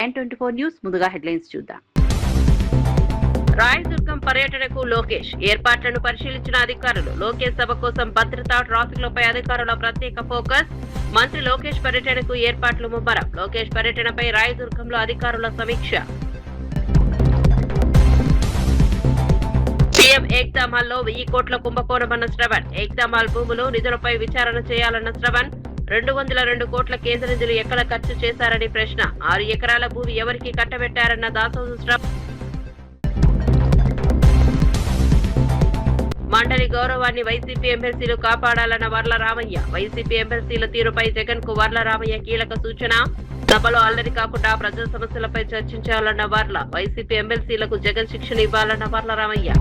N24 news ముందుగా headlines చూద్దాం. రాయదుర్గం పర్యటనకు లోకేష్ ఏర్పాట్లను పరిశీలించిన అధికారులు. లోకేష్ సభ కోసం భద్రతా ట్రాఫిక్లపై అధికారుల ప్రత్యేక ఫోకస్. మంత్రి లోకేష్ పర్యటనకు ఏర్పాట్లు ముమ్మరం. లోకేష్ పర్యటనపై రాయదుర్గంలో అధికారుల సమీక్ష. సీఎం ఎగ్జామ్ హాల్లో 1000 కోట్ల కుంభకోణమన్న శ్రవణ్. ఎగ్జామ్ హాల్ భూములు నిధులపై విచారణ చేయాలన్న శ్రవణ్. 202 కోట్ల కేంద్ర నిధులు ఎక్కడ ఖర్చు చేశారని ప్రశ్న. 6 ఎకరాల భూమి ఎవరికి కట్టబెట్టారన్న దాసోజు శ్రవణ్. మండలి గౌరవాన్ని వైసీపీ ఎమ్మెల్సీలు కాపాడాలన్న వర్ల రామయ్య. వైసీపీ ఎమ్మెల్సీల తీరుపై జగన్ కు వర్ల రామయ్య కీలక సూచన. సభలో అల్లరి కాకుండా ప్రజల సమస్యలపై చర్చించాలన్న వర్ల. వైసీపీ ఎమ్మెల్సీలకు జగన్ శిక్షణ ఇవ్వాలన్న వర్ల రామయ్య.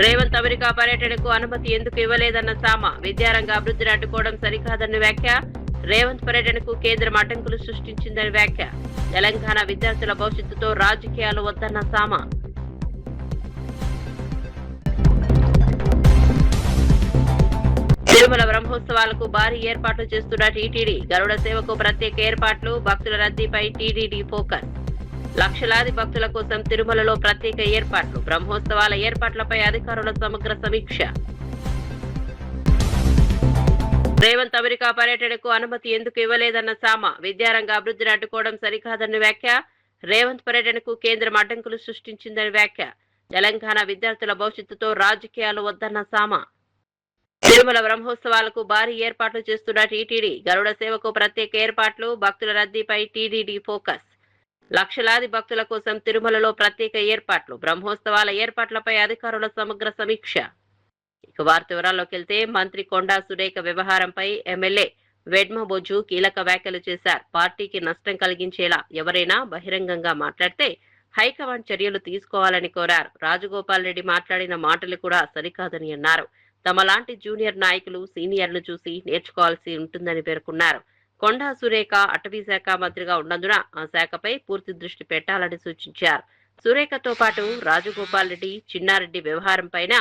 రేవంత్ అమెరికా పర్యటనకు అనుమతి ఎందుకు ఇవ్వలేదన్న సామ. విద్యారంగ అభివృద్ధిని అడ్డుకోవడం సరికాదన్న వ్యాఖ్య. రేవంత్ పర్యటనకు కేంద్రం అడ్డంకులు సృష్టించిందని వ్యాఖ్య. తెలంగాణ విద్యార్థుల భవిష్యత్తుతో రాజకీయాలు వద్దన్న సామ. తిరుమల బ్రహ్మోత్సవాలకు భారీ ఏర్పాట్లు చేస్తున్న టీటీడీ. గరుడ సేవకు ప్రత్యేక ఏర్పాట్లు. భక్తుల రద్దీపై టీటీడీ ఫోకస్. లక్షలాది భక్తుల కోసం తిరుమలలో ప్రత్యేక ఏర్పాట్లు. బ్రహ్మోత్సవాల ఏర్పాట్లపై అధికారుల సమగ్ర సమీక్ష. రేవంత్ అమెరికా పర్యటనకు అనుమతి ఎందుకు ఇవ్వలేదన్న సామ. విద్యారంగ అభివృద్ధిని అడ్డుకోవడం సరికాదన్న వ్యాఖ్య. రేవంత్ పర్యటనకు కేంద్రం అడ్డంకులు సృష్టించిందని వ్యాఖ్య. తెలంగాణ విద్యార్థుల భవిష్యత్తుతో రాజకీయాలు వద్దన్న సామ. తిరుమల బ్రహ్మోత్సవాలకు భారీ ఏర్పాట్లు చేస్తున్న టీటీడీ. గరుడ సేవకు ప్రత్యేక ఏర్పాట్లు. భక్తుల రద్దీపై టీటీడీ ఫోకస్. లక్షలాది భక్తుల కోసం తిరుమలలో ప్రత్యేక ఏర్పాట్లు. బ్రహ్మోత్సవాల ఏర్పాట్లపై అధికారుల సమగ్ర సమీక్ష. ఇక వార్త వివరాల్లోకి వెళ్తే మంత్రి కొండా సురేఖ వ్యవహారంపై ఎమ్మెల్యే వెడ్మబొజ్జు కీలక వ్యాఖ్యలు చేశారు. పార్టీకి నష్టం కలిగించేలా ఎవరైనా బహిరంగంగా మాట్లాడితే హైకమాండ్ చర్యలు తీసుకోవాలని కోరారు. రాజగోపాల్ రెడ్డి మాట్లాడిన మాటలు కూడా సరికాదని అన్నారు. తమలాంటి జూనియర్ నాయకులు సీనియర్లు చూసి నేర్చుకోవాల్సి ఉంటుందని పేర్కొన్నారు. కొండా సురేఖ అటవీ శాఖ మంత్రిగా ఉన్నందున ఆ శాఖపై పూర్తి దృష్టి పెట్టాలని సూచించారు. సురేఖతో పాటు రాజగోపాల్ రెడ్డి, చిన్నారెడ్డి వ్యవహారంపైన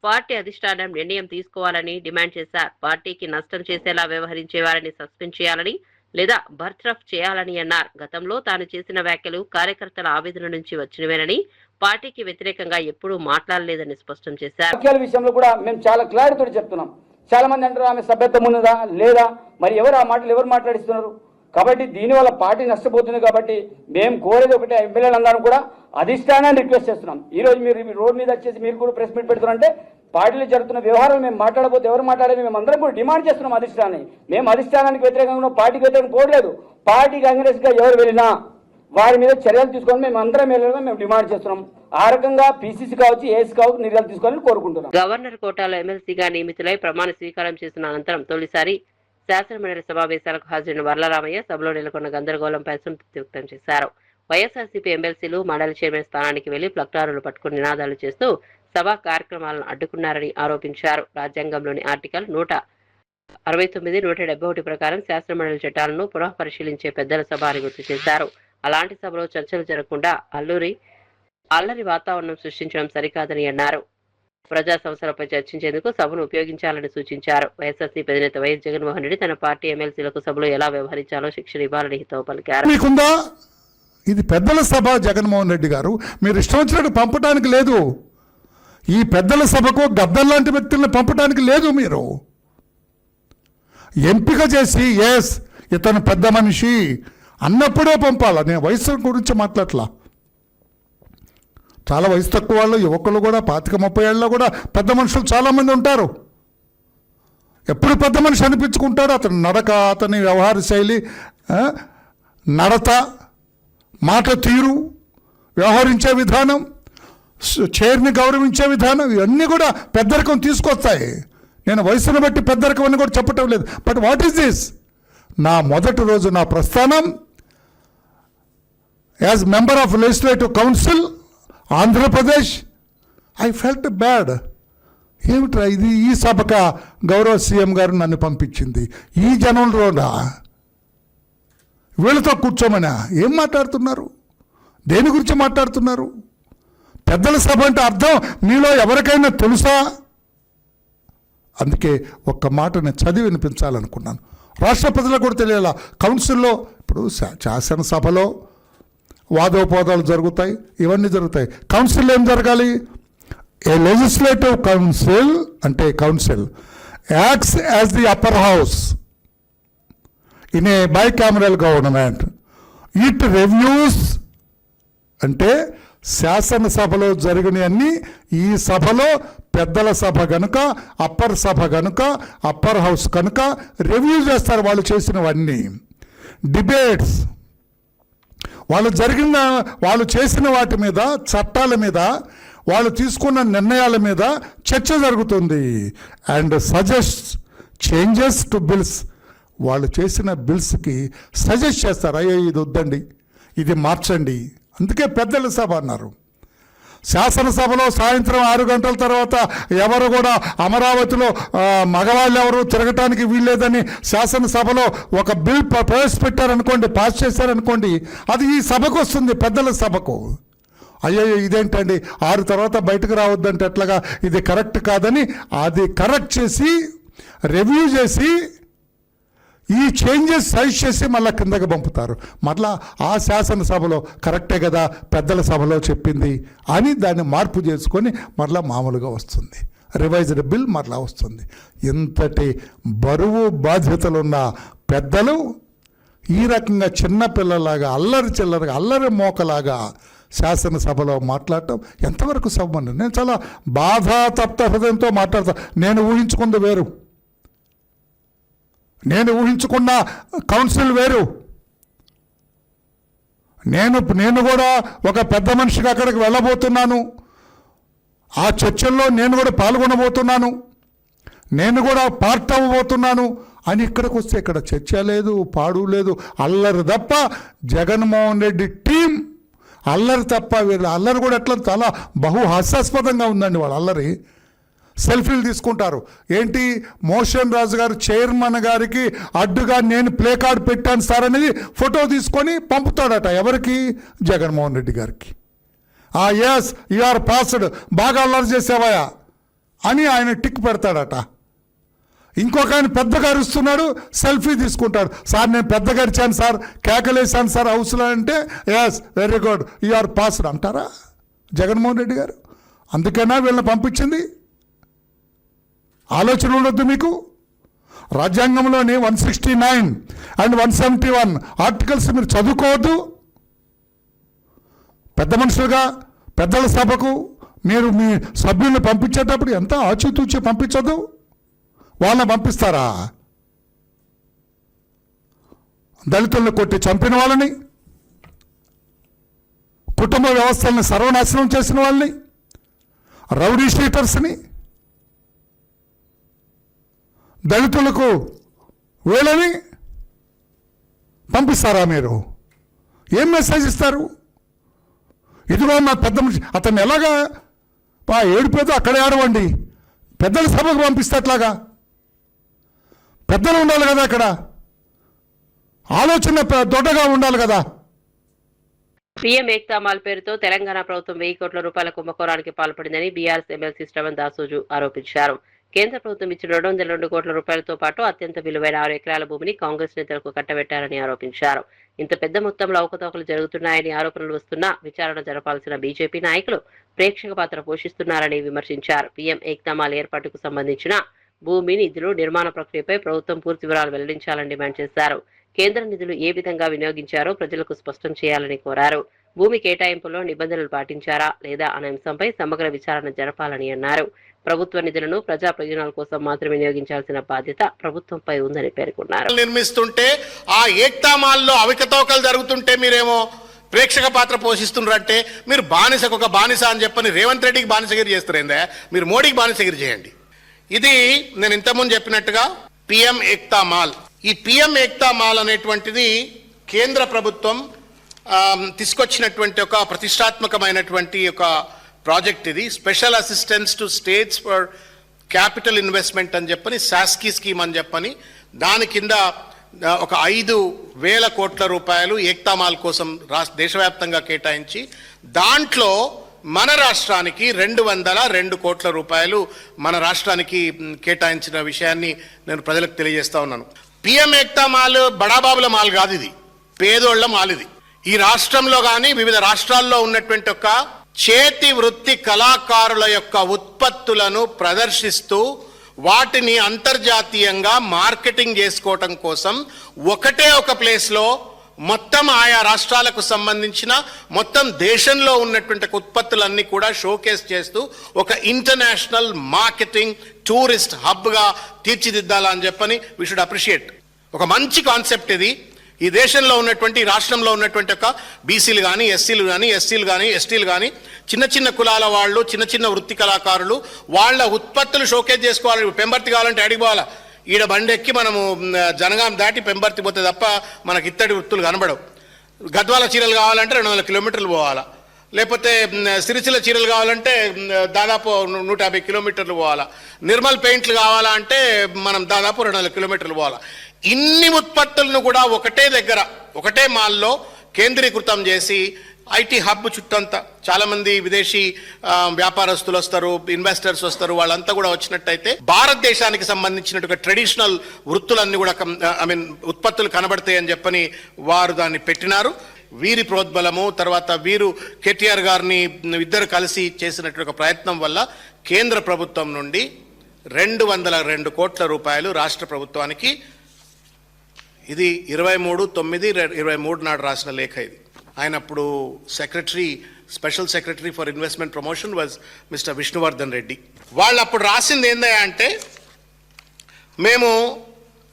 పార్టీ అధిష్టానం నిర్ణయం తీసుకోవాలని డిమాండ్ చేశారు. పార్టీకి నష్టం చేసేలా వ్యవహరించే వారిని సస్పెండ్ చేయాలని లేదా బర్త్రఫ్ చేయాలని అన్నారు. గతంలో తాను చేసిన వ్యాఖ్యలు కార్యకర్తల ఆవేదన నుంచి వచ్చినవేనని, పార్టీకి వ్యతిరేకంగా ఎప్పుడూ మాట్లాడలేదని స్పష్టం చేశారు. విషయంలో కూడా మేము చాలా క్లారిటీతో చెప్తున్నాం. చాలా మంది అంటారు ఆమె సభ్యత్వం ఉన్నదా లేదా, మరి ఎవరు ఆ మాటలు ఎవరు మాట్లాడిస్తున్నారు? కాబట్టి దీనివల్ల పార్టీ నష్టపోతుంది. కాబట్టి మేము కోరేది ఒకటే, ఎమ్మెల్యేలందరం కూడా అధిష్టానాన్ని రిక్వెస్ట్ చేస్తున్నాం. ఈ రోజు మీరు రోడ్ మీద వచ్చేసి మీరు కూడా ప్రెస్ మీట్ పెడుతున్నారంటే పార్టీలో జరుగుతున్న వ్యవహారాలు మేము మాట్లాడబోతే ఎవరు మాట్లాడేది మేము అందరం కూడా డిమాండ్ చేస్తున్నాం అధిష్టానాన్ని. మేము అధిష్టానానికి వ్యతిరేకంగా పార్టీకి వ్యతిరేకంగా పోవట్లేదు. పార్టీకి అగ్రెసివ్గా ఎవరు వెళ్ళినా వారి మీద చర్యలు తీసుకొని మేము అందరం వెళ్ళాలని మేము డిమాండ్ చేస్తున్నాం. ఆ రకంగా పీసీసీ కావచ్చు, ఏఎస్ కావచ్చు నిర్ణయాలు తీసుకోవాలని కోరుకుంటున్నాం. గవర్నర్ కోటాలో ఎమ్మెల్సీగా నియమితులై ప్రమాణ స్వీకారం చేసిన అనంతరం తొలిసారి శాసనమండలి సమావేశాలకు హాజరైన వర్లరామయ్య సభలో నెలకొన్న గందరగోళంపై అసంతృప్తి వ్యక్తం చేశారు. వైఎస్ఆర్సీపీ ఎమ్మెల్సీలు మండలి చైర్మన్ స్థానానికి వెళ్లి ప్లక్టారులు పట్టుకుని నినాదాలు చేస్తూ సభా కార్యక్రమాలను అడ్డుకున్నారని ఆరోపించారు. రాజ్యాంగంలోని ఆర్టికల్ 169, 171 ప్రకారం శాసనమండలి చట్టాలను పునః పరిశీలించే పెద్దల సభ అని గుర్తు చేశారు. అలాంటి సభలో చర్చలు జరగకుండా అల్లరి వాతావరణం సృష్టించడం సరికాదని అన్నారు. ప్రజా సమస్యలపై చర్చించేందుకు సభను ఉపయోగించాలని సూచించారు. వైఎస్ఆర్సీపీ అధినేత వైఎస్ జగన్మోహన్ రెడ్డి తన పార్టీ ఎమ్మెల్సీలకు సభలో ఎలా వ్యవహరించాలో శిక్షణ ఇవ్వాలని హితవు పలికారు. ఇది పెద్దల సభ. జగన్మోహన్ రెడ్డి గారు మీరు ఇష్టం వచ్చినట్టు పంపడానికి లేదు. ఈ పెద్దల సభకు గద్దల్లాంటి వ్యక్తులను పంపడానికి లేదు. మీరు ఎంపిక చేసి ఎస్ ఇతను పెద్ద మనిషి అన్నప్పుడే పంపాల. నేను వయసు గురించి మాట్లాడలా. చాలా వయసు తక్కువ వాళ్ళు, యువకులు కూడా 25-30 ఏళ్ళలో కూడా పెద్ద మనుషులు చాలామంది ఉంటారు. ఎప్పుడు పెద్ద మనిషి అనిపించుకుంటాడు. అతని నడక, అతని వ్యవహార శైలి, నడత, మాట తీరు, వ్యవహరించే విధానం, చైర్ని గౌరవించే విధానం, ఇవన్నీ కూడా పెద్దరికం తీసుకొస్తాయి. నేను వయసును బట్టి పెద్దరికం అని కూడా చెప్పటం లేదు. But what is this? నా మొదటి రోజు నా ప్రస్థానం as member of legislative council Andhra Pradesh, I felt bad. ఏమిట్రా ఇది? ఈ సభక గౌరవ సీఎం గారు నన్ను పంపించింది ఈ జనంలోనా? వీళ్ళతో కూర్చోమనా? ఏం మాట్లాడుతున్నారు? దేని గురించి మాట్లాడుతున్నారు? పెద్దల సభ అంటే అర్థం మీలో ఎవరికైనా తెలుసా? అందుకే ఒక్క మాట నేను చదివి వినిపించాలనుకున్నాను. రాష్ట్ర ప్రజలకు కూడా తెలియాల. కౌన్సిల్లో ఇప్పుడు శాసనసభలో వాదోపవాదాలు జరుగుతాయి, ఇవన్నీ జరుగుతాయి. కౌన్సిల్లో ఏం జరగాలి? ఏ లెజిస్లేటివ్ కౌన్సిల్ అంటే council acts as the upper house in a bicameral government. It reviews అంటే శాసనసభలో జరిగినవన్నీ ఈ సభలో పెద్దల సభ కనుక, అప్పర్ సభ కనుక, అప్పర్ హౌస్ కనుక రివ్యూ చేస్తారు వాళ్ళు చేసినవన్నీ. డిబేట్స్, వాళ్ళు చేసిన వాటి మీద, చట్టాల మీద, వాళ్ళు తీసుకున్న నిర్ణయాల మీద చర్చ జరుగుతుంది. And suggest changes to bills, వాళ్ళు చేసిన బిల్స్కి సజెస్ట్ చేస్తారు, అయ్యో ఇది వద్దండి, ఇది మార్చండి. అందుకే పెద్దల సభ అన్నారు. శాసనసభలో సాయంత్రం 6 గంటల తర్వాత ఎవరు కూడా అమరావతిలో మగవాళ్ళు ఎవరు తిరగటానికి వీల్లేదని శాసనసభలో ఒక బిల్ ప్రవేశపెట్టారనుకోండి, పాస్ చేశారనుకోండి, అది ఈ సభకు వస్తుంది, పెద్దల సభకు. అయ్యో ఇదేంటండి 6 తర్వాత బయటకు రావద్దంటే ఎట్లాగా, ఇది కరెక్ట్ కాదని అది కరెక్ట్ చేసి రివ్యూ చేసి ఈ చేంజెస్ సైజ్ చేసి మళ్ళీ కిందకి పంపుతారు. మళ్ళా ఆ శాసనసభలో కరెక్టే కదా పెద్దల సభలో చెప్పింది అని దాన్ని మార్పు చేసుకొని మళ్ళీ మామూలుగా వస్తుంది, రివైజ్డ్ బిల్ మళ్ళా వస్తుంది. ఇంతటి బరువు బాధ్యతలున్న పెద్దలు ఈ రకంగా చిన్నపిల్లలాగా అల్లరి చిల్లరగా అల్లరి మోకలాగా శాసనసభలో మాట్లాడటం ఎంతవరకు సమండి? నేను చాలా బాధాతప్త హృదయంతో మాట్లాడతాను. నేను ఊహించుకుంది వేరు, నేను ఊహించుకున్న కౌన్సిల్ వేరు. నేను కూడా ఒక పెద్ద మనిషిగా అక్కడికి వెళ్ళబోతున్నాను, ఆ చర్చల్లో నేను కూడా పాల్గొనబోతున్నాను, నేను కూడా పార్ట్ అవ్వబోతున్నాను అని ఇక్కడికి వస్తే ఇక్కడ చర్చ లేదు, పాడు లేదు, అల్లరి తప్ప. జగన్మోహన్ రెడ్డి టీం అల్లరి తప్ప. వీళ్ళ అల్లరి కూడా ఎట్లా చాలా హాస్యాస్పదంగా ఉందండి. వాళ్ళ అల్లరి సెల్ఫీలు తీసుకుంటారు. ఏంటి, మోషన్ రాజు గారు చైర్మన్ గారికి అడ్డుగా నేను ప్లే కార్డ్ పెట్టాను సార్ అనేది ఫోటో తీసుకొని పంపుతాడట. ఎవరికి? జగన్మోహన్ రెడ్డి గారికి. ఎస్ యు ఆర్ పాస్డ్, బాగా అల్లరి చేసేవాయా అని ఆయన టిక్ పెడతాడట. ఇంకొక ఆయన పెద్దగా అరుస్తున్నాడు, సెల్ఫీ తీసుకుంటాడు. సార్ నేను పెద్దగా అరిచాను సార్, కేకలేసాను సార్ హౌస్లో అంటే, yes very good you are passed అంటారా జగన్మోహన్ రెడ్డి గారు? అందుకేనా వీళ్ళని పంపించింది? ఆలోచన ఉండొద్దు మీకు? రాజ్యాంగంలోని 169 అండ్ 171 ఆర్టికల్స్ మీరు చదువుకోవద్దు? పెద్ద మనుషులుగా పెద్దల సభకు మీరు మీ సభ్యుల్ని పంపించేటప్పుడు ఎంత ఆచితూచి పంపించదు? వాళ్ళని పంపిస్తారా? దళితులను కొట్టి చంపిన వాళ్ళని, కుటుంబ వ్యవస్థలను సర్వనాశనం చేసిన వాళ్ళని, రౌడీ షీటర్స్ని, దళితులకు వీళ్ళని పంపిస్తారా మీరు? ఏం మెసేజ్ ఇస్తారు? ఇదిగో మా పెద్ద మనిషి, అతన్ని ఎలాగా ఏడిపోతే అక్కడే ఆడవండి, పెద్దల సభకు పంపిస్తే అట్లాగా? పెద్దలు ఉండాలి కదా అక్కడ, ఆలోచన దొడ్డగా ఉండాలి కదా. పీఎం ఏక్తా మాల్ పేరుతో తెలంగాణ ప్రభుత్వం 1000 కోట్ల రూపాయల కుంభకోణానికి పాల్పడిందని బీఆర్ఎస్ ఎమ్మెల్సీ శ్రవణ్ దాసోజు ఆరోపించారు. కేంద్ర ప్రభుత్వం ఇచ్చిన 202 కోట్ల రూపాయలతో పాటు అత్యంత విలువైన 6 ఎకరాల భూమిని కాంగ్రెస్ నేతలకు కట్టబెట్టారని ఆరోపించారు. ఇంత పెద్ద మొత్తంలో అవకతవకలు జరుగుతున్నాయని ఆరోపణలు వస్తున్నా విచారణ జరపాల్సిన బీజేపీ నాయకులు ప్రేక్షక పాత్ర పోషిస్తున్నారని విమర్శించారు. పీఎం ఏక్తా మాల్ ఏర్పాటుకు సంబంధించిన భూమి, నిధులు, నిర్మాణ ప్రక్రియపై ప్రభుత్వం పూర్తి వివరాలు వెల్లడించాలని డిమాండ్ చేశారు. కేంద్ర నిధులు ఏ విధంగా వినియోగించారో ప్రజలకు స్పష్టం చేయాలని కోరారు. భూమి కేటాయింపులో నిబంధనలు పాటించారా లేదా అనే అంశంపై సమగ్ర విచారణ జరపాలని అన్నారు. ప్రభుత్వ నిధులను ప్రజా ప్రయోజనాల కోసం మాత్రమే వినియోగించాల్సిన బాధ్యత ప్రభుత్వంపై ఉందని పేర్కొన్నారు. నిర్మిస్తుంటే ఆ ఏక్తా మాల్లో అవకతవకలు జరుగుతుంటే మీరేమో ప్రేక్షక పాత్ర పోషిస్తున్నారంటే మీరు బానిసకు ఒక బానిస అని చెప్పని రేవంత్ రెడ్డికి బానిసగిరి చేస్తారేందా? మీరు మోడీకి బానిసగిరి చేయండి. ఇది నేను ఇంతకుముందు చెప్పినట్టుగా పిఎం ఏక్తా మాల్. ఈ పిఎం ఏక్తా మాల్ అనేటువంటిది కేంద్ర ప్రభుత్వం తీసుకొచ్చినటువంటి ఒక ప్రతిష్టాత్మకమైనటువంటి ఒక ప్రాజెక్ట్. ఇది special assistance to states for capital investment అని చెప్పని, శాస్కీ స్కీమ్ అని చెప్పని, దాని కింద ఒక 5,000 కోట్ల రూపాయలు ఏక్తా మాల్ కోసం దేశవ్యాప్తంగా కేటాయించి దాంట్లో మన రాష్ట్రానికి 202 కోట్ల రూపాయలు మన రాష్ట్రానికి కేటాయించిన విషయాన్ని నేను ప్రజలకు తెలియజేస్తా ఉన్నాను. పిఎం ఏక్తా మాల్ బడాబాబుల మాల్ కాదు, ఇది పేదోళ్ల మాల్. ఇది ఈ రాష్ట్రంలో కానీ వివిధ రాష్ట్రాల్లో ఉన్నటువంటి ఒక చేతి వృత్తి కళాకారుల యొక్క ఉత్పత్తులను ప్రదర్శిస్తూ వాటిని అంతర్జాతీయంగా మార్కెటింగ్ చేసుకోవటం కోసం ఒకటే ఒక ప్లేస్లో మొత్తం ఆయా రాష్ట్రాలకు సంబంధించిన మొత్తం దేశంలో ఉన్నటువంటి ఉత్పత్తులన్నీ కూడా షోకేస్ చేస్తూ ఒక ఇంటర్నేషనల్ మార్కెటింగ్ టూరిస్ట్ హబ్గా తీర్చిదిద్దాలని చెప్పని వీ షుడ్ అప్రిషియేట్. ఒక మంచి కాన్సెప్ట్ ఇది. ఈ దేశంలో ఉన్నటువంటి రాష్ట్రంలో ఉన్నటువంటి ఒక బీసీలు కానీ ఎస్సీలు కానీ ఎస్టీలు కానీ చిన్న చిన్న కులాల వాళ్ళు, చిన్న చిన్న వృత్తి కళాకారులు వాళ్ళ ఉత్పత్తులు షోకేస్ చేసుకోవాలి. పెంబర్తి కావాలంటే అడిగి పోవాలా, ఈడ బండెక్కి మనము జనగాం దాటి పెంబర్తి పోతే తప్ప మనకి ఇత్తడి వృత్తులు కనబడవు. గద్వాల చీరలు కావాలంటే 200 కిలోమీటర్లు పోవాలా, లేకపోతే సిరిసిల్ల చీరలు కావాలంటే దాదాపు 150 కిలోమీటర్లు పోవాలా, నిర్మల్ పెయింట్లు కావాలా అంటే మనం దాదాపు 200 కిలోమీటర్లు పోవాలా. ఇన్ని ఉత్పత్తులను కూడా ఒకటే దగ్గర ఒకటే మాల్లో కేంద్రీకృతం చేసి ఐటీ హబ్ చుట్టంతా చాలామంది విదేశీ వ్యాపారస్తులు వస్తారు, ఇన్వెస్టర్స్ వస్తారు, వాళ్ళంతా కూడా వచ్చినట్టయితే భారతదేశానికి సంబంధించినటువంటి ట్రెడిషనల్ వృత్తులన్నీ కూడా ఉత్పత్తులు కనబడతాయి అని చెప్పని వారు దాన్ని పెట్టినారు. వీరి ప్రోద్బలము తర్వాత వీరు కేటీఆర్ గారిని ఇద్దరు కలిసి చేసినటువంటి ఒక ప్రయత్నం వల్ల కేంద్ర ప్రభుత్వం నుండి 202 కోట్ల రూపాయలు రాష్ట్ర ప్రభుత్వానికి, ఇది 23/9/23 నాడు రాసిన లేఖ. ఇది ఆయన అప్పుడు special secretary for investment promotion was mister Vishnuvardhan Reddy. వాళ్ళు అప్పుడు రాసింది ఏంటంటే మేము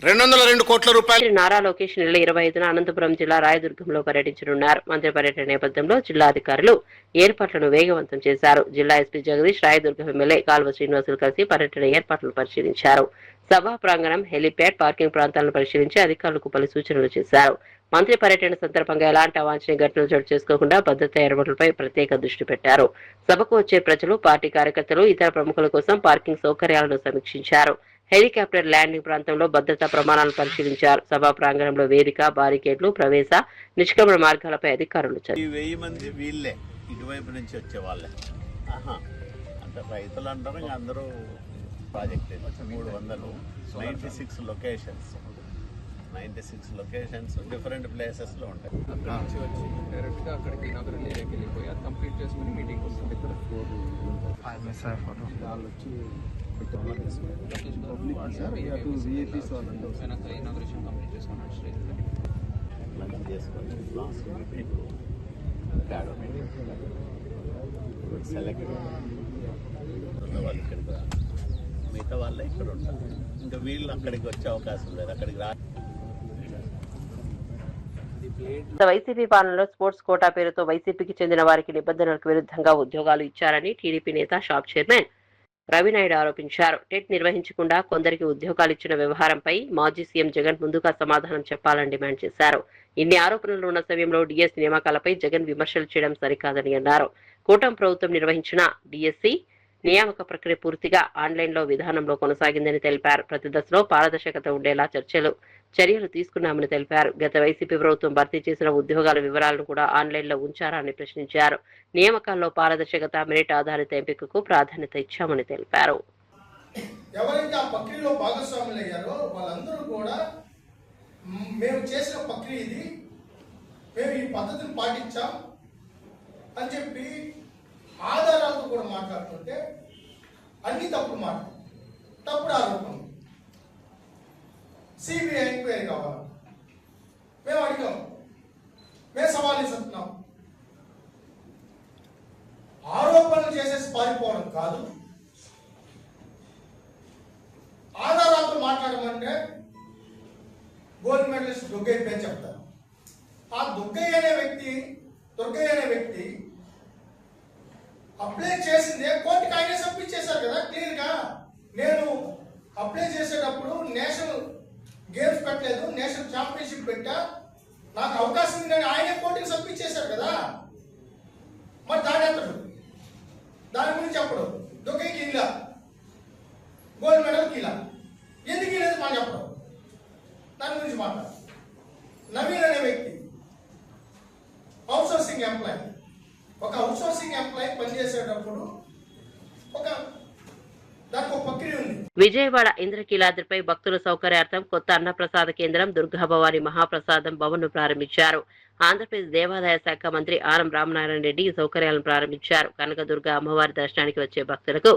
202 కోట్ల రూపాయలు. నారా లోకేష్ నెల 25న అనంతపురం జిల్లా రాయదుర్గంలో పర్యటించనున్నారు. మంత్రి పర్యటన నేపథ్యంలో జిల్లా అధికారులు ఏర్పాట్లను వేగవంతం చేశారు. జిల్లా ఎస్పీ జగదీష్ రాయదుర్గం ఎమ్మెల్యే కాల్వ శ్రీనివాసులు కలిసి పర్యటన ఏర్పాట్లను పరిశీలించారు. సభా ప్రాంగణం, హెలిప్యాడ్, పార్కింగ్ ప్రాంతాలను పరిశీలించి అధికారులకు పలు సూచనలు చేశారు. మంత్రి పర్యటన సందర్భంగా ఎలాంటి అవాంఛనీయ ఘటనలు చోటు చేసుకోకుండా భద్రతా ఏర్పాట్లపై ప్రత్యేక దృష్టి పెట్టారు. సభకు వచ్చే ప్రజలు, పార్టీ కార్యకర్తలు, ఇతర ప్రముఖుల కోసం పార్కింగ్ సౌకర్యాలను సమీక్షించారు. హెలికాప్టర్ ల్యాండింగ్ ప్రాంతంలో భద్రతా ప్రమాణాలను పరిశీలించారు. సభా ప్రాంగణంలో వేదిక, బారికేడ్లు, ప్రవేశ, నిష్క్రమణ మార్గాలపై అధికారులు 1000 మంది వీళ్ళే ఇటువైపు నుంచి వచ్చే వాళ్ళే. అంటే రైతులు అంటారు, అందరూ ప్రాజెక్ట్ 396 లొకేషన్స్ డిఫరెంట్ ప్లేసెస్ లో ఉంటాయి. అక్కడ నుంచి వచ్చి డైరెక్ట్ గా అక్కడికి నగరం ఏరియాకి వెళ్ళిపోయి అది కంప్లీట్ చేసుకుని మీటింగ్ వస్తుంది. ఇక్కడ వాళ్ళు వచ్చి ఇనాగరేషన్ కంప్లీట్ చేసుకున్నాడు స్టేజ్ లంచ్ చేసుకొని లాస్ట్ మీటింగ్ సెలెక్ట్ వాళ్ళు ఇక్కడికి మిగతా వాళ్ళే ఇక్కడ ఉంటారు. ఇంకా వీళ్ళు అక్కడికి వచ్చే అవకాశం లేదు. అక్కడికి వైసీపీ పాలనలో స్పోర్ట్స్ కోటా పేరుతో వైసీపీకి చెందిన వారికి నిబంధనలకు విరుద్ధంగా ఉద్యోగాలు ఇచ్చారని టీడీపీ నేత షాప్ చైర్మన్ రవినాయుడు ఆరోపించారు. టెట్ నిర్వహించకుండా కొందరికి ఉద్యోగాలు ఇచ్చిన వ్యవహారంపై మాజీ సీఎం జగన్ ముందుగా సమాధానం చెప్పాలని డిమాండ్ చేశారు. ఇన్ని ఆరోపణలు ఉన్న సమయంలో డిఎస్సీ నియామకాలపై జగన్ విమర్శలు చేయడం సరికాదని అన్నారు. కూటమి ప్రభుత్వం నిర్వహించిన డిఎస్సీ నియామక ప్రక్రియ పూర్తిగా ఆన్లైన్లో విధానంలో కొనసాగిందని తెలిపారు. ప్రతి దశలో పారదర్శకత ఉండేలా చర్యలు తీసుకున్నామని తెలిపారు. గత వైసీపీ ప్రభుత్వం భర్తీ చేసిన ఉద్యోగాల వివరాలను కూడా ఆన్లైన్లో ఉంచారని ప్రశ్నించారు. నియామకాల్లో పారదర్శకత, మెరిట్ ఆధారిత ఎంపికకు ప్రాధాన్యత ఇచ్చామని తెలిపారు. ఎవరైతే ఆ ప్రక్రియలో భాగస్వాములయ్యారో వాళ్ళందరూ కూడా మేము చేసిన ప్రక్రియ ఇది, మేము ఈ పద్ధతిని పాటించాం అని చెప్పి ఆధారాలతో కూడా మాట్లాడుతుంటే అన్ని తప్పుడు ఆరోపణలు. సిబిఐ ఎంక్వైరీ కావాలి, మేము అడిగాం, మేము సవాల్ ఇస్తున్నాం. ఆరోపణలు చేసేసి పారిపోవడం కాదు, ఆధారాలతో మాట్లాడమంటే గోల్డ్ మెడలిస్ట్ దుర్గయ్య పేరు చెప్తారు. ఆ దుర్గయ్య అనే వ్యక్తి అప్లై చేసిందే కోర్టుకి ఆయనే సబ్మిట్ చేశారు కదా క్లియర్ గా. నేను అప్లై చేసేటప్పుడు నేషనల్ గేమ్స్ పెట్టలేదు, నేషనల్ ఛాంపియన్షిప్ పెట్టా, నాకు అవకాశం ఉందని ఆయనే కోర్టుకి సబ్మిట్ చేశారు కదా. మరి దాని గురించి చెప్పడు. దుర్గయ్యకి ఇలా గోల్డ్ మెడల్కి ఇలా ఎందుకు లేదు మనం చెప్పడం, దాని గురించి మాట్లాడు. నవీన్ అనే వ్యక్తి అవుట్సోర్సింగ్ ఎంప్లాయ్, ఒక అవుట్సోర్సింగ్ ఎంప్లాయ్ పనిచేసేటప్పుడు దానికి ఒక ప్రక్రియ ఉంది. విజయవాడ ఇంద్రకీలాద్రిపై భక్తుల సౌకర్యార్థం కొత్త అన్నప్రసాద కేంద్రం దుర్గాభవాని మహాప్రసాదం భవన్ ను ప్రారంభించారు. ఆంధ్రప్రదేశ్ దేవాదాయ శాఖ మంత్రి ఆనం రామనారాయణ రెడ్డి ఈ సౌకర్యాలను ప్రారంభించారు. కనకదుర్గ అమ్మవారి దర్శనానికి వచ్చే భక్తులకు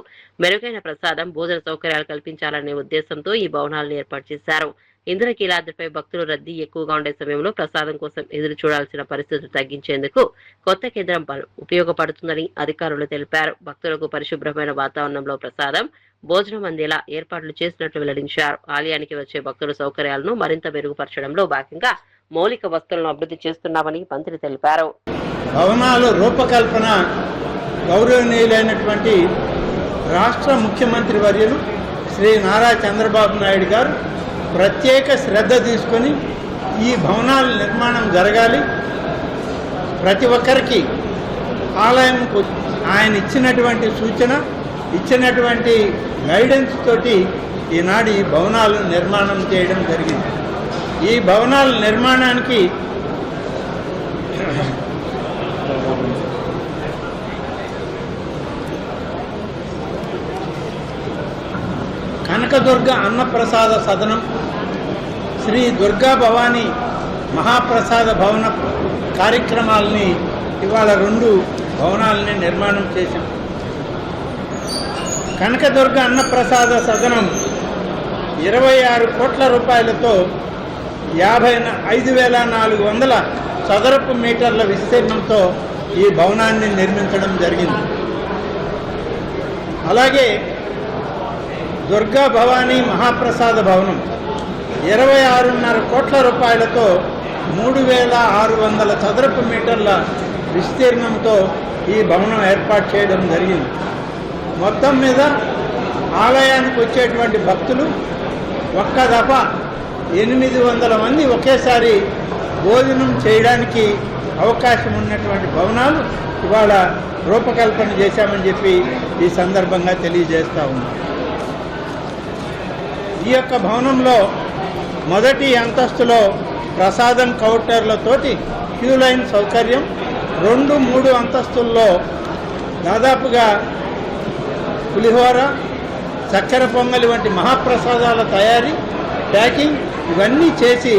మెరుగైన ప్రసాదం, భోజన సౌకర్యాలు కల్పించాలనే ఉద్దేశంతో ఈ భవనాలను ఏర్పాటు చేశారు. ఇంద్రకీలాద్రిపై భక్తుల రద్దీ ఎక్కువగా ఉండే సమయంలో ప్రసాదం కోసం ఎదురు చూడాల్సిన పరిస్థితులు తగ్గించేందుకు కొత్త కేంద్రం ఉపయోగపడుతుందని అధికారులు తెలిపారు. భక్తులకు పరిశుభ్రమైన వాతావరణంలో ప్రసాదం, భోజనం అందేలా ఏర్పాట్లు చేసినట్లు వెల్లడించారు. ఆలయానికి వచ్చే భక్తుల సౌకర్యాలను మరింత మెరుగుపరచడంలో భాగంగా మౌలిక వస్తువులను అభివృద్ధి చేస్తున్నామని మంత్రి తెలిపారు. భవనాలు రూపకల్పన గౌరవనీయులైనటువంటి రాష్ట్ర ముఖ్యమంత్రి వర్యులు శ్రీ నారా చంద్రబాబు నాయుడు గారు ప్రత్యేక శ్రద్ధ తీసుకొని ఈ భవనాల నిర్మాణం జరగాలి, ప్రతి ఒక్కరికి ఆలయంకు ఆయన ఇచ్చినటువంటి సూచన, ఇచ్చినటువంటి గైడెన్స్ తోటి ఈనాడు ఈ భవనాలు నిర్మాణం చేయడం జరిగింది. ఈ భవనాల నిర్మాణానికి కనకదుర్గ అన్నప్రసాద సదనం, శ్రీ దుర్గా భవాని మహాప్రసాద భవన కార్యక్రమాలని ఇవాళ 2 భవనాలని నిర్మాణం చేశాం. కనకదుర్గ అన్నప్రసాద సదనం 26 కోట్ల రూపాయలతో 55,400 చదరపు మీటర్ల విస్తీర్ణంతో ఈ భవనాన్ని నిర్మించడం జరిగింది. అలాగే దుర్గా భవానీ మహాప్రసాద భవనం 26.5 కోట్ల రూపాయలతో 3,600 చదరపు మీటర్ల విస్తీర్ణంతో ఈ భవనం ఏర్పాటు చేయడం జరిగింది. మొత్తం మీద ఆలయానికి వచ్చేటువంటి భక్తులు ఒక్క దఫా 800 మంది ఒకేసారి భోజనం చేయడానికి అవకాశం ఉన్నటువంటి భవనాలు ఇవాళ రూపకల్పన చేశామని చెప్పి ఈ సందర్భంగా తెలియజేస్తా ఉన్నాం. ఈ యొక్క భవనంలో మొదటి అంతస్తులో ప్రసాదం కౌంటర్లతోటి క్యూ లైన్ సౌకర్యం, 2, 3 అంతస్తుల్లో దాదాపుగా పులిహోర, చక్కెర పొంగలి వంటి మహాప్రసాదాల తయారీ, ప్యాకింగ్ ఇవన్నీ చేసి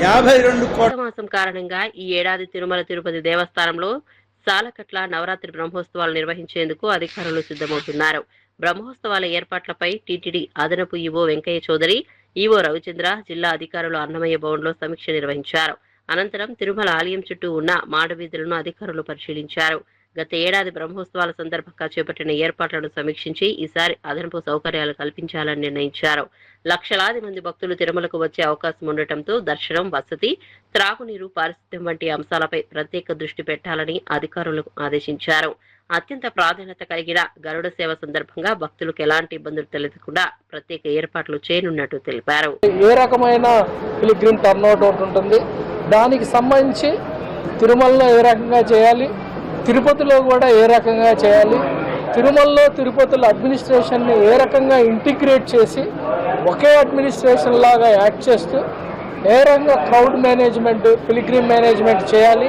52 కోట్ల మాసం కారణంగా ఈ ఏడాది తిరుమల తిరుపతి దేవస్థానంలో సాలకట్ల నవరాత్రి బ్రహ్మోత్సవాలు నిర్వహించేందుకు అధికారులు సిద్ధమవుతున్నారు. బ్రహ్మోత్సవాల ఏర్పాట్లపై టీటీడీ అదనపు ఈవో వెంకయ్య చౌదరి, ఈవో రవిచంద్ర, జిల్లా అధికారులు అన్నమయ్య భవన్లో సమీక్ష నిర్వహించారు. అనంతరం తిరుమల ఆలయం చుట్టూ ఉన్న మాడవీధులను అధికారులు పరిశీలించారు. గత ఏడాది బ్రహ్మోత్సవాల సందర్భంగా చేపట్టిన ఏర్పాట్లను సమీక్షించి ఈసారి అదనపు సౌకర్యాలు కల్పించాలని నిర్ణయించారు. లక్షలాది మంది భక్తులు తిరుమలకు వచ్చే అవకాశం ఉండటంతో దర్శనం, వసతి, త్రాగునీరు, పారిశుద్ధ్యం వంటి అంశాలపై ప్రత్యేక దృష్టి పెట్టాలని అధికారులకు ఆదేశించారు. అత్యంత ప్రాధాన్యత కలిగిన గరుడ సేవ సందర్భంగా భక్తులకు ఎలాంటి ఇబ్బందులు తలెత్తకుండా ప్రత్యేక ఏర్పాట్లు చేయనున్నట్టు తెలిపారు. ఏ రకమైన పిలిగ్రిమ్ టర్న్అవుట్ ఉంటుంది, దానికి సంబంధించి తిరుమలలో ఏ రకంగా చేయాలి, తిరుపతిలో కూడా ఏ రకంగా చేయాలి, తిరుమలలో తిరుపతిలో అడ్మినిస్ట్రేషన్ని ఏ రకంగా ఇంటిగ్రేట్ చేసి ఒకే అడ్మినిస్ట్రేషన్ లాగా యాక్ట్ చేస్తూ ఏ రకంగా క్రౌడ్ మేనేజ్మెంట్, పిలిగ్రిమ్ మేనేజ్మెంట్ చేయాలి,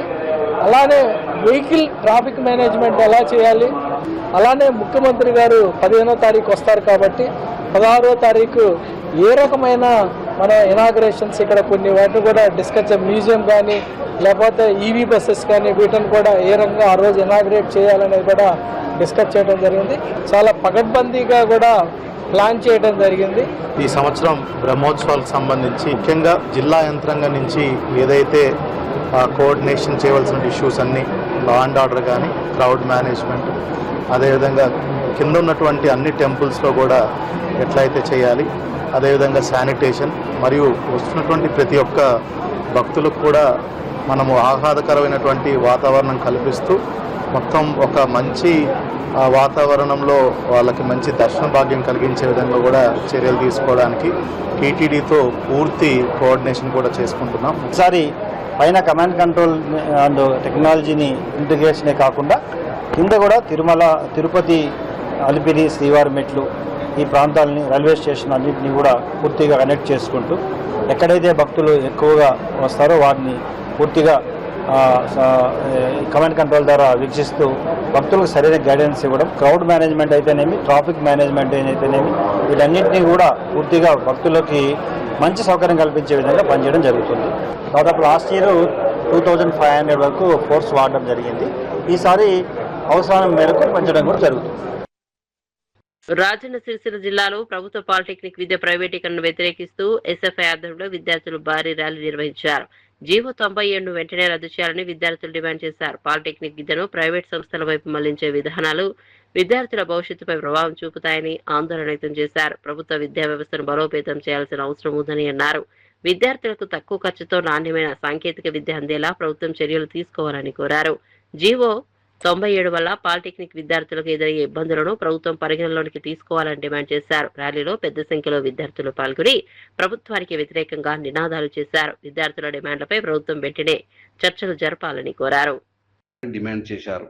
అలానే వెహికల్ ట్రాఫిక్ మేనేజ్మెంట్ ఎలా చేయాలి, అలానే ముఖ్యమంత్రి గారు 15వ తారీఖు వస్తారు కాబట్టి 16వ తారీఖు ఏ రకమైన మన ఇనాగరేషన్స్ ఇక్కడ కొన్ని వాటిని కూడా డిస్కస్, మ్యూజియం కానీ లేకపోతే ఈవీ బస్సెస్ కానీ వీటిని కూడా ఏ రకంగా ఆ రోజు ఇనాగరేట్ చేయాలనేది కూడా డిస్కస్ చేయడం జరిగింది. చాలా పకడ్బందీగా కూడా ప్లాన్ చేయడం జరిగింది. ఈ సంవత్సరం బ్రహ్మోత్సవాలకు సంబంధించి ముఖ్యంగా జిల్లా యంత్రాంగం నుంచి ఏదైతే కోఆర్డినేషన్ చేయవలసిన ఇష్యూస్ అన్నీ, లా అండ్ ఆర్డర్ కానీ, క్రౌడ్ మేనేజ్మెంట్, అదేవిధంగా కింద ఉన్నటువంటి అన్ని టెంపుల్స్లో కూడా ఎట్లయితే చేయాలి, అదేవిధంగా శానిటేషన్, మరియు వస్తున్నటువంటి ప్రతి ఒక్క భక్తులకు కూడా మనము ఆహ్లాదకరమైనటువంటి వాతావరణం కల్పిస్తూ మొత్తం ఒక మంచి వాతావరణంలో వాళ్ళకి మంచి దర్శన భాగ్యం కలిగించే విధంగా కూడా చర్యలు తీసుకోవడానికి టీటీడీతో పూర్తి కోఆర్డినేషన్ కూడా చేసుకుంటున్నాం. ఒకసారి పైన కమాండ్ కంట్రోల్ అండ్ టెక్నాలజీని ఇంటిగ్రేషనే కాకుండా కింద కూడా తిరుమల, తిరుపతి, అలిపిరి, శ్రీవారి మెట్లు ఈ ప్రాంతాలని, రైల్వే స్టేషన్ అన్నింటినీ కూడా పూర్తిగా కనెక్ట్ చేసుకుంటూ ఎక్కడైతే భక్తులు ఎక్కువగా వస్తారో వాటిని పూర్తిగా కమాండ్ కంట్రోల్ ద్వారా వీక్షిస్తూ భక్తులకు సరైన గైడెన్స్ ఇవ్వడం, క్రౌడ్ మేనేజ్మెంట్ అయితేనేమి, ట్రాఫిక్ మేనేజ్మెంట్ అయితేనేమి, వీటన్నింటినీ కూడా పూర్తిగా భక్తులకి మంచి సౌకర్యం కల్పించే విధంగా పనిచేయడం జరుగుతుంది. దాదాపు లాస్ట్ ఇయర్ 2500 వరకు ఫోర్స్ వాడడం జరిగింది. ఈసారి అవసరం మేరకు పెంచడం కూడా జరుగుతుంది. రాజన్న సిరిసిల్ల జిల్లాలో ప్రభుత్వ పాలిటెక్నిక్ విద్య ప్రైవేటీకరణను వ్యతిరేకిస్తూ ఎస్ఎఫ్ఐ ఆధ్వర్యంలో విద్యార్థులు భారీ ర్యాలీ నిర్వహించారు. జీవో 97 వెంటనే రద్దు చేయాలని విద్యార్థులు డిమాండ్ చేశారు. పాలిటెక్నిక్ విద్యను ప్రైవేట్ సంస్థల వైపు మళ్లించే విధానాలు విద్యార్థుల భవిష్యత్తుపై ప్రభావం చూపుతాయని ఆందోళన వ్యక్తం చేశారు. ప్రభుత్వ విద్యా వ్యవస్థను బలోపేతం చేయాల్సిన అవసరం ఉందని అన్నారు. విద్యార్థులకు తక్కువ ఖర్చుతో నాణ్యమైన సాంకేతిక విద్య అందేలా ప్రభుత్వం చర్యలు తీసుకోవాలని కోరారు. జీవో 97 వల్ల పాలిటెక్నిక్ విద్యార్థులకు ఎదురయ్యే ఇబ్బందులను ప్రభుత్వం పరిగణలోనికి తీసుకోవాలని డిమాండ్ చేశారు. ర్యాలీలో పెద్ద సంఖ్యలో విద్యార్థులు పాల్గొని ప్రభుత్వానికి వ్యతిరేకంగా నినాదాలు చేశారు. విద్యార్థుల డిమాండ్లపై ప్రభుత్వం వెంటనే చర్చలు జరపాలని కోరారు. డిమాండ్ చేశారు.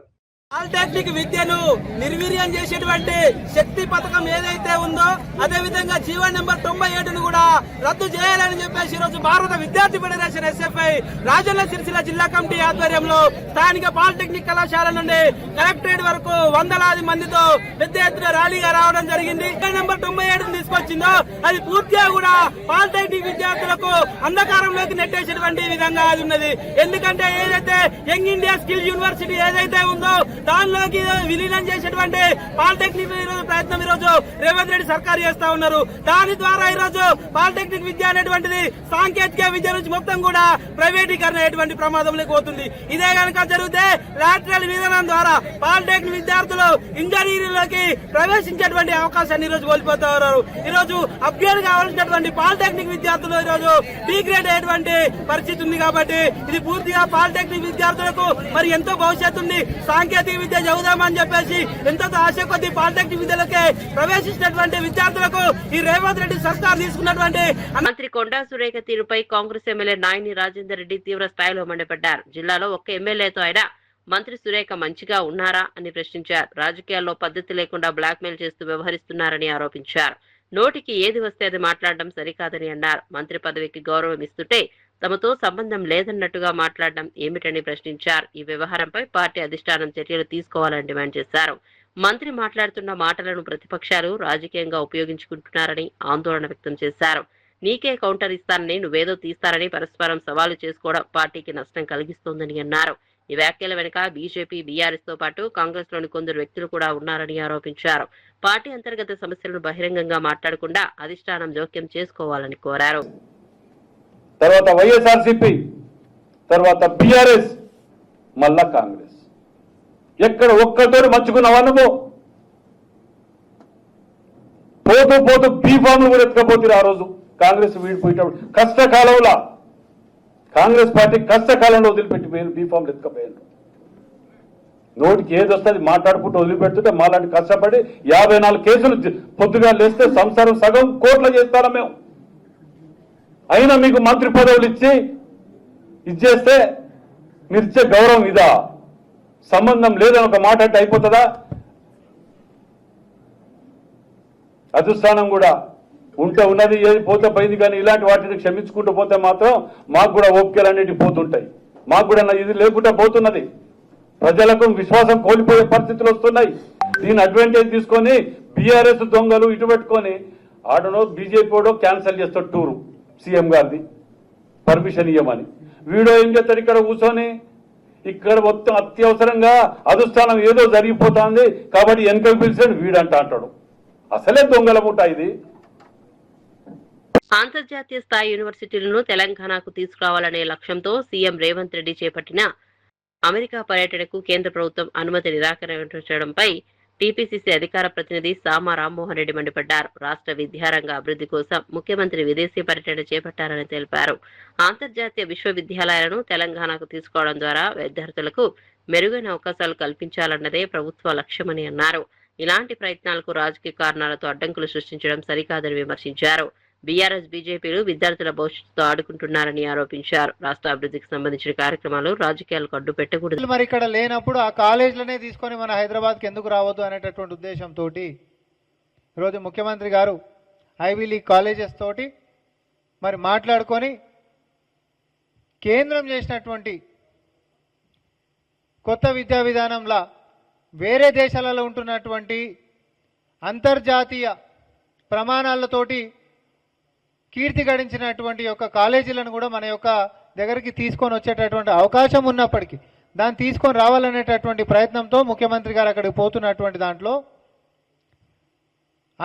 పాలిటెక్నిక్ విద్యను నిర్వీర్యం చేసేటువంటి శక్తి పథకం ఏదైతే ఉందో అదే విధంగా జీవో నెంబర్ 97ను కూడా రద్దు చేయాలని చెప్పేసి ఈరోజు భారత విద్యార్థి ఫెడరేషన్ ఎస్ఎఫ్ఐ రాజన్న సిరిసిల్ల జిల్లా కమిటీ ఆధ్వర్యంలో స్థానిక పాలిటెక్నిక్ కళాశాల నుండి కలెక్టరేట్ వరకు వందలాది మందితో పెద్ద ఎత్తున ర్యాలీగా రావడం జరిగింది. నెంబర్ 97 తీసుకొచ్చిందో అది పూర్తిగా కూడా పాలిటెక్నిక్ విద్యార్థులకు అంధకారంలోకి నెట్టేసేటువంటి విధంగా అది ఉన్నది. ఎందుకంటే ఏదైతే యంగ్ ఇండియా స్కిల్ యూనివర్సిటీ ఏదైతే ఉందో దానిలోకి విలీనం చేసేటువంటి పాలిటెక్నిక్ ప్రయత్నం ఈరోజు రేవంత్ రెడ్డి సర్కారు చేస్తా ఉన్నారు. దాని ద్వారా ఈరోజు పాలిటెక్నిక్ విద్య అనేటువంటిది సాంకేతిక విద్య నుంచి మొత్తం కూడా ప్రైవేటీకరణ అయ్యేటువంటి ప్రమాదంలోకి పోతుంది. ఇదే కనుక జరిగితే లాటరల్ విధానం ద్వారా పాలిటెక్నిక్ విద్యార్థులు ఇంజనీరింగ్లోకి ప్రవేశించేటువంటి అవకాశాన్ని ఈరోజు కోల్పోతా ఉన్నారు. ఈరోజు అప్గ్రేడ్ కావాల్సినటువంటి పాలిటెక్నిక్ విద్యార్థులు ఈరోజు డిగ్రేడ్ అయ్యేటువంటి పరిస్థితి ఉంది. కాబట్టి ఇది పూర్తిగా పాలిటెక్నిక్ విద్యార్థులకు మరి ఎంతో భవిష్యత్తు ఉంది. సాంకేతిక విద్య చదువుదామని చెప్పేసి ఎంతో ఆశ కొద్ది పాలిటెక్నిక్ విద్యలకే ప్రవేశించినటువంటి విద్యార్థులకు ఈ రేవంత్ రెడ్డి సర్కార్ తీసుకున్నటువంటి మంత్రి కొండా సురేఖ తీరుపై కాంగ్రెస్ ఎమ్మెల్యే నాయని రాజేందర్ రెడ్డి తీవ్ర స్థాయిలో మండిపడ్డారు. జిల్లాలో ఒక్క ఎమ్మెల్యేతో అయినా మంత్రి సురేఖ మంచిగా ఉన్నారా అని ప్రశ్నించారు. రాజకీయాల్లో పద్ధతి లేకుండా బ్లాక్మెయిల్ చేస్తూ వ్యవహరిస్తున్నారని ఆరోపించారు. నోటికి ఏది వస్తే అది మాట్లాడడం సరికాదని అన్నారు. మంత్రి పదవికి గౌరవం ఇస్తుంటే తమతో సంబంధం లేదన్నట్టుగా మాట్లాడడం ఏమిటని ప్రశ్నించారు. ఈ వ్యవహారంపై పార్టీ అధిష్టానం చర్యలు తీసుకోవాలని డిమాండ్ చేశారు. మంత్రి మాట్లాడుతున్న మాటలను ప్రతిపక్షాలు రాజకీయంగా ఉపయోగించుకుంటున్నారని ఆందోళన వ్యక్తం చేశారు. నీకే కౌంటర్ ఇస్తానని నువ్వేదో తీస్తారని పరస్పరం సవాలు చేసుకోవడం పార్టీకి నష్టం కలిగిస్తోందని అన్నారు. ఈ వ్యాఖ్యల వెనుక బీజేపీ, బీఆర్ఎస్ తో పాటు కాంగ్రెస్ లోని కొందరు వ్యక్తులు కూడా ఉన్నారని ఆరోపించారు. పార్టీ అంతర్గత సమస్యలను బహిరంగంగా మాట్లాడకుండా అధిష్టానం జోక్యం చేసుకోవాలని కోరారు. తర్వాత వైఎస్ఆర్సీపీ, తర్వాత బీఆర్ఎస్, మళ్ళా కాంగ్రెస్. ఎక్కడ ఒక్కతోడు మంచుకున్నావా నువ్వు? పోతూ పోతూ బీఫామ్లు కూడా ఎత్తుకపోతుంది. ఆ రోజు కాంగ్రెస్ వీడిపోయేటప్పుడు కష్టకాలంలో కాంగ్రెస్ పార్టీ కష్టకాలంలో వదిలిపెట్టిపోయారు, బీఫామ్లు ఎత్తుకపోయారు. నోటికి ఏది వస్తే అది మాట్లాడుకుంటూ వదిలిపెడుతుంటే మాలాంటి కష్టపడి 54 కేసులు పొద్దుగా లేస్తే సంసారం సగం కోట్ల చేస్తారా మేము. అయినా మీకు మంత్రి పదవులు ఇచ్చేస్తే మీరు ఇచ్చే గౌరవం ఇదా? సంబంధం లేదని ఒక మాట అంటే అయిపోతుందా? అధిష్టానం కూడా ఉంటే ఉన్నది, ఏది పోతే పోయింది. కానీ ఇలాంటి వాటిని క్షమించుకుంటూ పోతే మాత్రం మాకు కూడా ఓపికలు అనేటివి పోతుంటాయి. మాకు కూడా ఇది లేకుండా పోతున్నది. ప్రజలకు విశ్వాసం కోల్పోయే పరిస్థితులు వస్తున్నాయి. దీని అడ్వాంటేజ్ తీసుకొని బీఆర్ఎస్ దొంగలు ఇటు పెట్టుకొని ఆడనో బీజేపీ వాడో క్యాన్సిల్ చేస్తాడు టూరు సీఎం గారిది పర్మిషన్ ఇవ్వమని. వీడో ఏం చేస్తాడు ఇక్కడ కూర్చొని, ఇక్కడ మొత్తం అత్యవసరంగా అధిష్టానం ఏదో జరిగిపోతుంది కాబట్టి వెనకకు పిలిచాడు వీడంట అంటాడు. అసలే దొంగల ముఠా ఇది. అంతర్జాతీయ స్థాయి యూనివర్సిటీలను తెలంగాణకు తీసుకురావాలనే లక్ష్యంతో సీఎం రేవంత్ రెడ్డి చేపట్టిన అమెరికా పర్యటనకు కేంద్ర ప్రభుత్వం అనుమతి నిరాకరించడంపై టీపీసీసీ అధికార ప్రతినిధి సామా రామ్మోహన్ రెడ్డి మండిపడ్డారు. రాష్ట్ర విద్యారంగ అభివృద్ధి కోసం ముఖ్యమంత్రి విదేశీ పర్యటన చేపట్టారని తెలిపారు. అంతర్జాతీయ విశ్వవిద్యాలయాలను తెలంగాణకు తీసుకోవడం ద్వారా విద్యార్థులకు మెరుగైన అవకాశాలు కల్పించాలన్నదే ప్రభుత్వ లక్ష్యమని అన్నారు. ఇలాంటి ప్రయత్నాలకు రాజకీయ కారణాలతో అడ్డంకులు సృష్టించడం సరికాదని విమర్శించారు. బీఆర్ఎస్, బీజేపీలు విద్యార్థుల భవిష్యత్తుతో ఆడుకుంటున్నారని ఆరోపించారు. రాష్ట్ర అభివృద్ధికి సంబంధించిన కార్యక్రమాలు రాజకీయాలకు అడ్డు పెట్టకూడదు. మరి ఇక్కడ లేనప్పుడు ఆ కాలేజీలనే తీసుకొని మన హైదరాబాద్కి ఎందుకు రావద్దు అనేటటువంటి ఉద్దేశంతో ఈరోజు ముఖ్యమంత్రి గారు ఐవీ లీగ్ కాలేజెస్ తోటి మరి మాట్లాడుకొని కేంద్రం చేసినటువంటి కొత్త విద్యా విధానంలో వేరే దేశాలలో ఉంటున్నటువంటి అంతర్జాతీయ ప్రమాణాలతోటి కీర్తి గడించినటువంటి యొక్క కాలేజీలను కూడా మన యొక్క దగ్గరికి తీసుకొని వచ్చేటటువంటి అవకాశం ఉన్నప్పటికీ దాన్ని తీసుకొని రావాలనేటటువంటి ప్రయత్నంతో ముఖ్యమంత్రి గారు అక్కడికి పోతున్నటువంటి దాంట్లో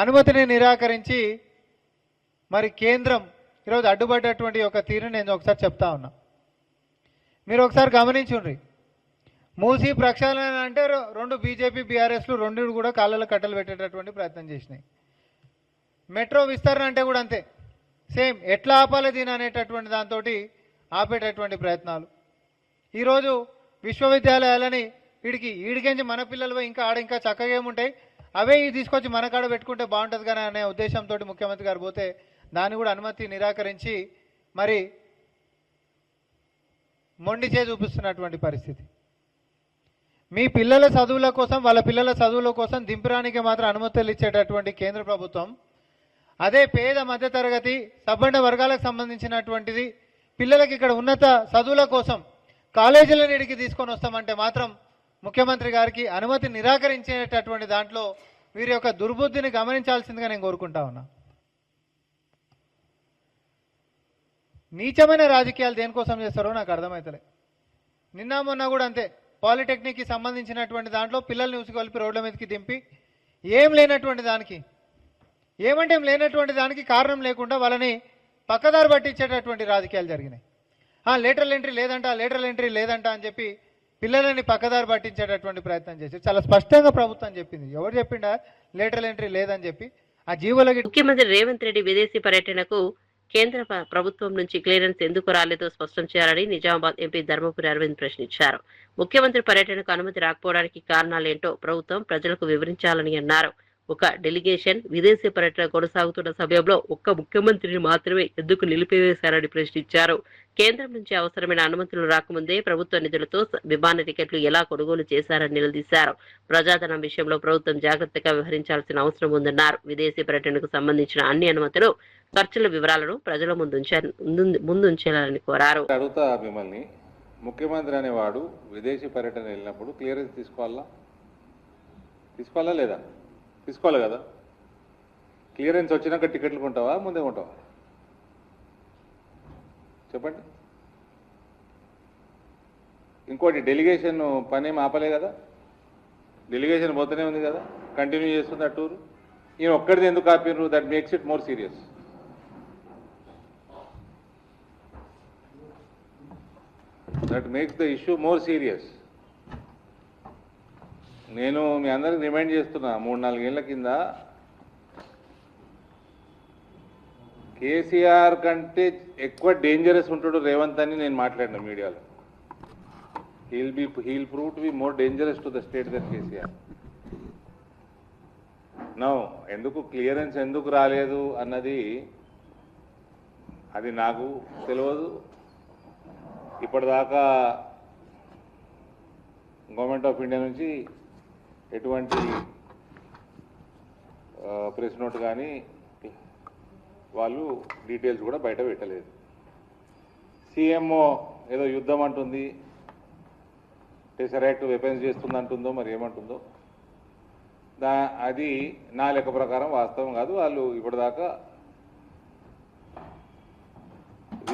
అనుమతిని నిరాకరించి మరి కేంద్రం ఈరోజు అడ్డుపడ్డటువంటి ఒక తీరుని నేను ఒకసారి చెప్తా ఉన్నా. మీరు ఒకసారి గమనించుండ్రి, మూసీ ప్రక్షాళన అంటే రెండు బీజేపీ బీఆర్ఎస్లు రెండు కూడా కాళ్ళలో కట్టలు పెట్టేటటువంటి ప్రయత్నం చేసినాయి. మెట్రో విస్తరణ అంటే కూడా అంతే, సేమ్ ఎట్లా ఆపాలి దీని అనేటటువంటి దాంతో ఆపేటటువంటి ప్రయత్నాలు. ఈరోజు విశ్వవిద్యాలయాలని ఈడికించి మన పిల్లలు ఇంకా ఆడ ఇంకా చక్కగా ఏముంటాయి అవే తీసుకొచ్చి మన కాడ పెట్టుకుంటే బాగుంటుంది కానీ అనే ఉద్దేశంతో ముఖ్యమంత్రి గారు పోతే దాన్ని కూడా అనుమతి నిరాకరించి మరి మొండి చేయి చూపిస్తున్నటువంటి పరిస్థితి. మీ పిల్లల చదువుల కోసం వాళ్ళ పిల్లల చదువుల కోసం దింపడానికి మాత్రం అనుమతులు ఇచ్చేటటువంటి కేంద్ర ప్రభుత్వం అదే పేద మధ్యతరగతి సబ్బండ వర్గాలకు సంబంధించినటువంటిది పిల్లలకి ఇక్కడ ఉన్నత చదువుల కోసం కాలేజీల నీడికి తీసుకొని వస్తామంటే మాత్రం ముఖ్యమంత్రి గారికి అనుమతి నిరాకరించేటటువంటి దాంట్లో వీరి యొక్క దుర్బుద్ధిని గమనించాల్సిందిగా నేను కోరుకుంటా ఉన్నా. నీచమైన రాజకీయాలు దేనికోసం చేస్తారో నాకు అర్థమవుతలే. నిన్న మొన్న కూడా అంతే, పాలిటెక్నిక్కి సంబంధించినటువంటి దాంట్లో పిల్లల్ని ఉసుగొల్పి రోడ్ల మీదకి దింపి ఏం లేనటువంటి దానికి ఏమంటే ఏం లేనటువంటి దానికి కారణం లేకుండా వాళ్ళని పక్కదారి పట్టించేటటువంటి రాజకీయాలు జరిగినాయి. లేటరల్ ఎంట్రీ లేదంట, లేటరల్ ఎంట్రీ లేదంట అని చెప్పి పిల్లలని పక్కదారి పట్టించేటటువంటి ప్రయత్నం చేసి చాలా స్పష్టంగా ప్రభుత్వం చెప్పింది. ఎవరు చెప్పిండా లేటరల్ ఎంట్రీ లేదని చెప్పి? ఆ జీవోలకి ముఖ్యమంత్రి రేవంత్ రెడ్డి విదేశీ పర్యటనకు కేంద్ర ప్రభుత్వం నుంచి క్లియరెన్స్ ఎందుకు రాలేదో స్పష్టం చేయాలని నిజామాబాద్ ఎంపీ ధర్మపురి అరవింద్ ప్రశ్నించారు. ముఖ్యమంత్రి పర్యటనకు అనుమతి రాకపోవడానికి కారణాలేంటో ప్రభుత్వం ప్రజలకు వివరించాలని అన్నారు. ఒక డెలిగేషన్ విదేశీ పర్యటన కొనసాగుతున్న సమయంలో ఒక్క ముఖ్యమంత్రిని మాత్రమే ఎందుకు నిలిపివేశారని ప్రశ్నించారు. కేంద్రం నుంచి అవసరమైన అనుమతులు రాకముందే ప్రభుత్వ నిధులతో విమాన టికెట్లు ఎలా కొనుగోలు చేశారని నిలదీశారు. ప్రజాధనం విషయంలో ప్రభుత్వం జాగ్రత్తగా వ్యవహరించాల్సిన అవసరం ఉందన్నారు. విదేశీ పర్యటనకు సంబంధించిన అన్ని అనుమతులు, ఖర్చుల వివరాలను ప్రజల ముందుంచాలని కోరారు. అడుగుతా మిమ్మల్ని, ముఖ్యమంత్రి అనేవాడు విదేశీ పర్యటన వెళ్ళినప్పుడు క్లియరెన్స్ తీసుకోవాలా లేదా? తీసుకోవాలి కదా. క్లియరెన్స్ వచ్చినాక టికెట్లు కొంటావా, ముందే కొంటావా? చెప్పండి. ఇంకోటి, డెలిగేషన్ పనేం ఆపలే కదా, డెలిగేషన్ పోతూనే ఉంది కదా, కంటిన్యూ చేస్తుంది ఆ టూరు. ఈయన ఒక్కడిది ఎందుకు ఆపినారు? That makes it more serious. That makes the issue more serious. నేను మీ అందరికి రిమైండ్ చేస్తున్నా, 3-4 ఏళ్ల కింద కేసీఆర్ కంటే ఎక్కువ డేంజరస్ ఉంటాడు రేవంత్ అని నేను మాట్లాడిన మీడియాలో. He'll prove to be more dangerous to the state than KCR. No, ఎందుకు క్లియరెన్స్ ఎందుకు రాలేదు అన్నది అది నాకు తెలియదు. ఇప్పటిదాకా గవర్నమెంట్ ఆఫ్ ఇండియా నుంచి ఎటువంటి ప్రెస్ నోట్ కానీ వాళ్ళు డీటెయిల్స్ కూడా బయట పెట్టలేదు. సీఎంఓ ఏదో యుద్ధం అంటుంది, టెసరాక్ట్ వెపన్స్ చేస్తుంది అంటుందో మరి ఏమంటుందో, అది నా లెక్క ప్రకారం వాస్తవం కాదు. వాళ్ళు ఇప్పటిదాకా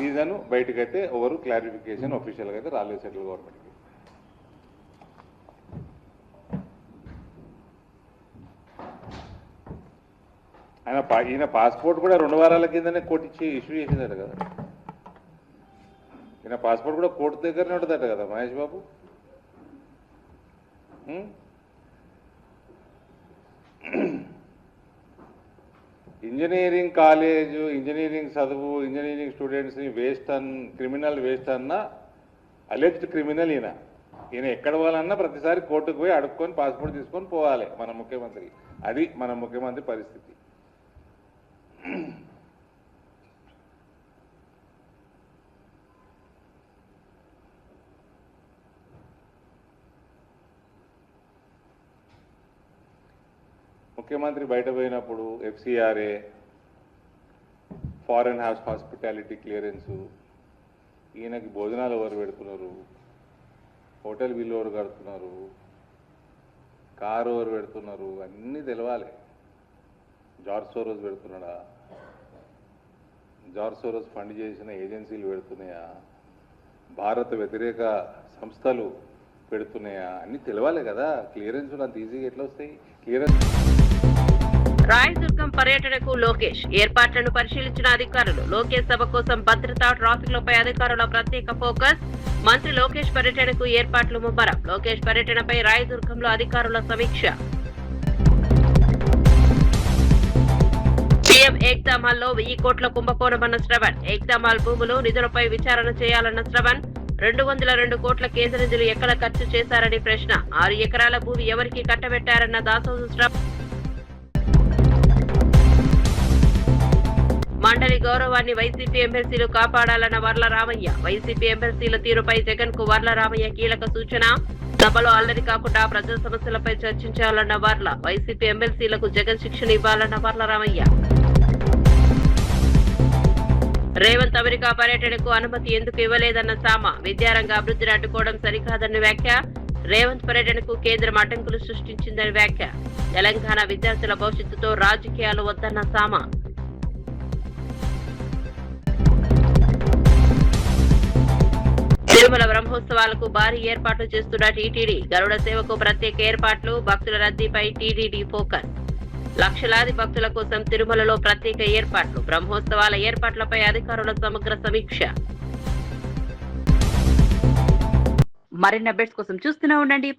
రీజన్ బయటకైతే ఎవరు క్లారిఫికేషన్ ఒఫీషియల్గా అయితే రాలేదు సెంట్రల్ గవర్నమెంట్కి. ఈయన పాస్పోర్ట్ కూడా 2 వారాల కిందనే కోర్టు ఇచ్చి ఇష్యూ చేసిందట కదా. ఈయన పాస్పోర్ట్ కూడా కోర్టు దగ్గరనే ఉంటుందట కదా Mahesh Babu. Engineering college, engineering చదువు, ఇంజనీరింగ్ స్టూడెంట్స్ని క్రిమినల్ వేస్ట్ అన్న అలెజ్డ్ క్రిమినల్ ఈయన ఎక్కడ పోవాలన్నా ప్రతిసారి కోర్టుకు పోయి అడుక్కొని పాస్పోర్ట్ తీసుకొని పోవాలి మన ముఖ్యమంత్రి. అది మన ముఖ్యమంత్రి పరిస్థితి. ముఖ్యమంత్రి బయట పోయినప్పుడు FCRA, ఫారెన్ హాస్పిటాలిటీ క్లియరెన్సు, ఈయనకి భోజనాలు ఎవరు పెడుతున్నారు, హోటల్ బిల్ ఎవరు కడుతున్నారు, కారు ఎవరు పెడుతున్నారు, అన్నీ తెలవాలి. జార్జ్ సోరోస్ పెడుతున్నాడా, జార్జ్ సోరోస్ ఫండ్ చేసిన ఏజెన్సీలు పెడుతున్నాయా, భారత వ్యతిరేక సంస్థలు పెడుతున్నాయా, అన్నీ తెలవాలి కదా. క్లియరెన్స్ అంత ఈజీగా ఎట్లా వస్తాయి? క్లియరెన్స్. రాయదుర్గం పర్యటనకు లోకేష్ ఏర్పాట్లను పరిశీలించిన అధికారులు. లోకేష్ సభ కోసం భద్రత, ట్రాఫిక్లపై అధికారుల ప్రత్యేక ఫోకస్. మంత్రి లోకేష్ పర్యటనకు ఏర్పాట్లు ముమ్మరం. లోకేష్ పర్యటనపై రాయదుర్గంలో అధికారుల సమీక్ష. సీఎం ఏక్తా మాల్ లో 1000 కోట్ల కుంభకోణమన్న శ్రవణ్. ఏక్తా మాల్ భూములు, నిధులపై విచారణ చేయాలన్న శ్రవణ్. 202 కోట్ల కేంద్ర నిధులు ఎక్కడ ఖర్చు చేశారని ప్రశ్న. 6 ఎకరాల భూమి ఎవరికి కట్టబెట్టారన్న దాసోజు శ్రవణ్. మండలి గౌరవాన్ని వైసీపీ ఎమ్మెల్సీలు కాపాడాలన్న వర్ల రామయ్య. వైసీపీ ఎమ్మెల్సీల తీరుపై జగన్ కు వర్ల రామయ్య కీలక సూచన. సభలో అల్లరి కాకుండా ప్రజా సమస్యలపై చర్చించాలన్న వర్ల. వైసీపీ ఎమ్మెల్సీలకు జగన్ శిక్షణ ఇవ్వాలన్న వర్ల రామయ్య. రేవంత్ అమెరికా పర్యటనకు అనుమతి ఎందుకు ఇవ్వలేదన్న సామ. విద్యారంగ అభివృద్ధిని అడ్డుకోవడం సరికాదన్న వ్యాఖ్య. రేవంత్ పర్యటనకు కేంద్రం అడ్డంకులు సృష్టించిందని వ్యాఖ్య. తెలంగాణ విద్యార్థుల భవిష్యత్తుతో రాజకీయాలు వద్దన్న సామ. తిరుమల బ్రహ్మోత్సవాలకు భారీ ఏర్పాట్లు చేస్తున్న టీటీడీ. గరుడ సేవకు ప్రత్యేక ఏర్పాట్లు. భక్తుల రద్దీపై టీటీడీ ఫోకస్. లక్షలాది భక్తుల కోసం తిరుమలలో ప్రత్యేక ఏర్పాట్లు. బ్రహ్మోత్సవాల ఏర్పాట్లపై అధికారుల సమగ్ర సమీక్ష. మరిన్ని అప్డేట్స్ కోసం చూస్తూనే ఉండండి